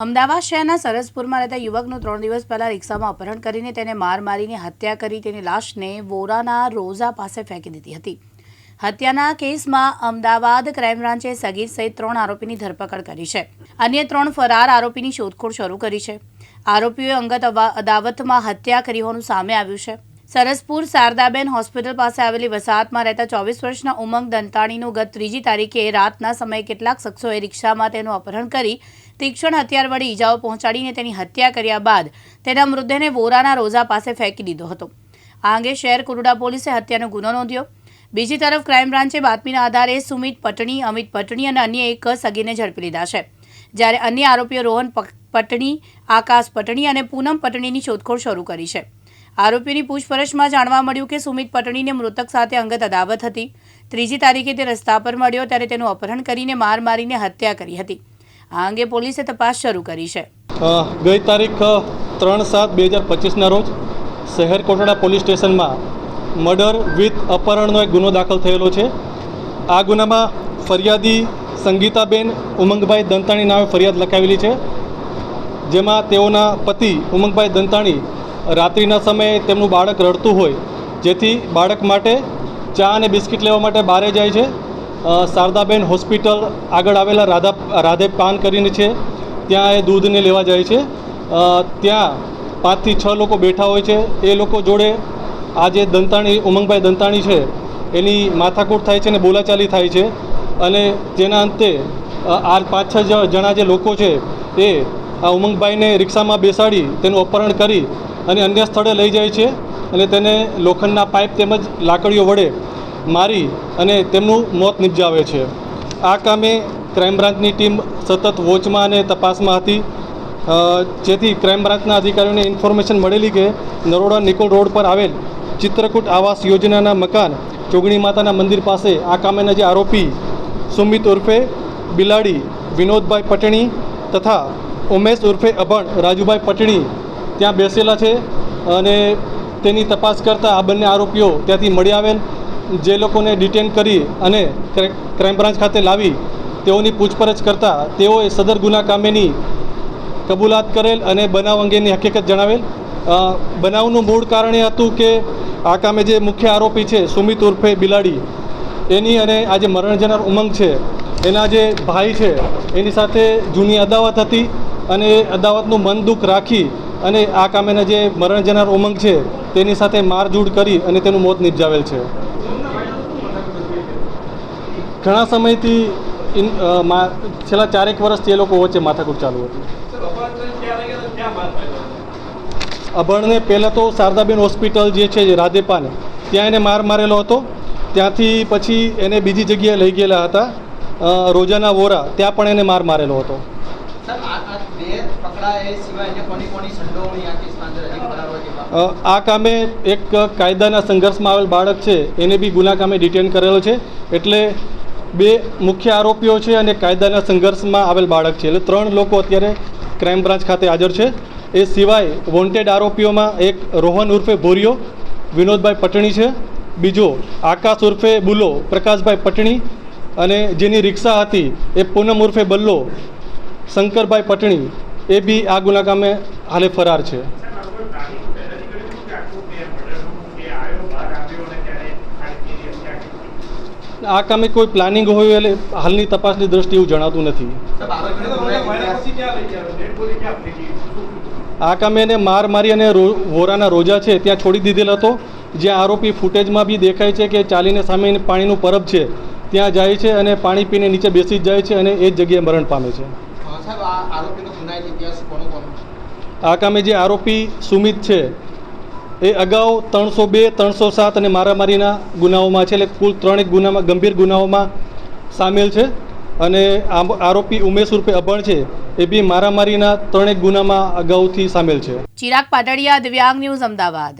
અમદાવાદ શહેરના સરસપુરમાં રહેતા યુવકનું 3 દિવસ પહેલા રિક્ષામાં અપહરણ કરીને તેને માર મારીને હત્યા કરી તેની લાશને વોરાના રોઝા પાસે ફેંકી દીધી હતી। હત્યાના કેસમાં અમદાવાદ ક્રાઇમ બ્રાન્ચે સગીર સહિત 3 આરોપીની ધરપકડ કરી છે। અન્ય 3 ફરાર આરોપીની શોધખોળ શરૂ કરી છે। આરોપીઓએ અંગત અદાવતમાં હત્યા કરી હોવાનું સામે આવ્યું છે। સરસપુર શારદાબેન હોસ્પિટલ પાસે આવેલી વસાહતમાં રહેતા 24 વર્ષના ઉમંગ દંતાણીનું ગત 3જી તારીખે રાતના સમયે કેટલાક શખ્સોએ રિક્ષામાં તેનું અપહરણ કરી તીક્ષ્ણ હથિયાર વડે ઈજાઓ પહોંચાડીને તેની હત્યા કર્યા બાદ તેના મૃતદેહને વોરાના રોઝા પાસે ફેંકી દીધો હતો। આ અંગે શહેર કુરુડા પોલીસે હત્યાનો ગુનો નોંધ્યો। બીજી તરફ ક્રાઇમ બ્રાન્ચે બાતમીના આધારે સુમિત પટણી, અમિત પટણી અને અન્ય એક સગીરને ઝડપી લીધા છે, જ્યારે અન્ય આરોપીઓ રોહન પટણી, આકાશ પટણી અને પૂનમ પટણીની શોધખોળ શરૂ કરી છે। આરોપીની પૂછપરછમાં જાણવા મળ્યું કે સુમિત પટણીને મૃતક સાથે અંગત અદાવત હતી। 3જી તારીખે તે રસ્તા પર મળ્યો ત્યારે તેનું અપહરણ કરીને માર મારીને હત્યા કરી હતી। આ અંગે પોલીસે તપાસ શરૂ કરી છે। ગઈ તારીખ 3/7/2025ના રોજ શહેર કોટડા પોલીસ સ્ટેશનમાં મર્ડર વિથ અપહરણનો એક ગુનો દાખલ થયેલો છે। આ ગુનામાં ફરિયાદી સંગીતાબેન ઉમંગભાઈ દંતાણી નામે ફરિયાદ લખાવેલી છે, જેમાં તેઓના પતિ ઉમંગભાઈ દંતાણી રાત્રિના સમયે તેમનું બાળક રડતું હોય, જેથી બાળક માટે ચા અને બિસ્કિટ લેવા માટે બહાર જાય છે। શારદાબેન હોસ્પિટલ આગળ આવેલા રાધે પાન કરીને છે, ત્યાં એ દૂધને લેવા જાય છે। ત્યાં 5 થી 6 લોકો બેઠા હોય છે। એ લોકો જોડે આ જે દંતાણી ઉમંગભાઈ દંતાણી છે એની માથાકૂટ થાય છે અને બોલાચાલી થાય છે, અને તેના અંતે આ 5-6 જણા જે લોકો છે એ આ ઉમંગભાઈને રિક્ષામાં બેસાડી તેનું અપહરણ કરી અને અન્ય સ્થળે લઈ જાય છે અને તેને લોખંડના પાઇપ તેમજ લાકડીઓ વડે મારી અને તેમનું મોત નિપજાવે છે। આ કામે ક્રાઇમ બ્રાન્ચની ટીમ સતત વોચમાં અને તપાસમાં હતી, જેથી ક્રાઇમ બ્રાન્ચના અધિકારીઓને ઇન્ફોર્મેશન મળેલી કે નરોડા નિકોલ રોડ પર આવેલ ચિત્રકૂટ આવાસ યોજનાના મકાન ચોગણી માતાના મંદિર પાસે આ કામેના જે આરોપી સુમિત ઉર્ફે બિલાડી વિનોદભાઈ પટણી તથા ઉમેશ ઉર્ફે અભણ રાજુભાઈ પટણી ત્યાં બેસેલા છે, અને તેની તપાસ કરતાં આ બંને આરોપીઓ ત્યાંથી મળી આવેલ, જે લોકોને ડિટેન કરી અને ક્રાઇમ બ્રાન્ચ ખાતે લાવી તેઓની પૂછપરછ કરતાં તેઓએ સદર ગુના કામેની કબૂલાત કરેલ અને બનાવ અંગેની હકીકત જણાવેલ। બનાવનું મૂળ કારણ એ હતું કે આ કામે જે મુખ્ય આરોપી છે સુમિત ઉર્ફે બિલાડી, એની અને આ જે મરણ જનાર ઉમંગ છે એના જે ભાઈ છે એની સાથે જૂની અદાવત હતી, અને એ અદાવતનું મન દુઃખ રાખી અને આ કામેના જે મરણ જનાર ઉમંગ છે તેની સાથે મારઝૂડ કરી અને તેનું મોત નિપજાવેલ છે। ઘણા સમયથી છેલ્લા 4 વર્ષથી એ લોકો વચ્ચે માથાકૂટ ચાલુ હતી। અભણને પહેલાં તો શારદાબેન હોસ્પિટલ જે છે રાધેપાન, ત્યાં એને માર મારેલો હતો। ત્યાંથી પછી એને બીજી જગ્યાએ લઈ ગયેલા હતા, રોજાના વોરા, ત્યાં પણ એને માર મારેલો હતો। આ કામે એક કાયદાના સંઘર્ષમાં આવેલ બાળક છે એને બી ગુના કામે ડિટેન કરેલો છે, એટલે 2 મુખ્ય આરોપીઓ છે અને કાયદાના સંઘર્ષમાં આવેલ બાળક છે, એટલે 3 લોકો અત્યારે ક્રાઇમ બ્રાન્ચ ખાતે હાજર છે। એ સિવાય વોન્ટેડ આરોપીઓમાં એક રોહન ઉર્ફે ભોરિયો વિનોદભાઈ પટણી છે, બીજો આકાશ ઉર્ફે બુલો પ્રકાશભાઈ પટણી, અને જેની રિક્ષા હતી એ પૂનમ ઉર્ફે બલ્લો શંકરભાઈ પટણી, એ બી આ ગુના કામે હાલે ફરાર છે। આ કામે કોઈ પ્લાનિંગ હોય એટલે હાલની તપાસની દ્રષ્ટિએ એવું જણાતું નથી। આ કામે એને માર મારી અને વોરાના રોજા છે ત્યાં છોડી દીધેલ હતો, જ્યાં આરોપી ફૂટેજમાં બી દેખાય છે કે ચાલીને સામે પાણીનું પરબ છે ત્યાં જાય છે અને પાણી પીને નીચે બેસી જાય છે અને એ જ જગ્યાએ મરણ પામે છે। આ કામે જે આરોપી સુમિત છે એ અગાઉ 302, 307 અને મારામારીના ગુનાઓમાં છે, એટલે કુલ 3 ગુનામાં ગંભીર ગુનાઓમાં સામેલ છે, અને આરોપી ઉમેશ ઉર્ફે અભણ છે એ બી મારામારીના 3 ગુનામાં અગાઉથી સામેલ છે। ચિરાગ પાટડિયા, દિવ્યાંગ ન્યૂઝ, અમદાવાદ।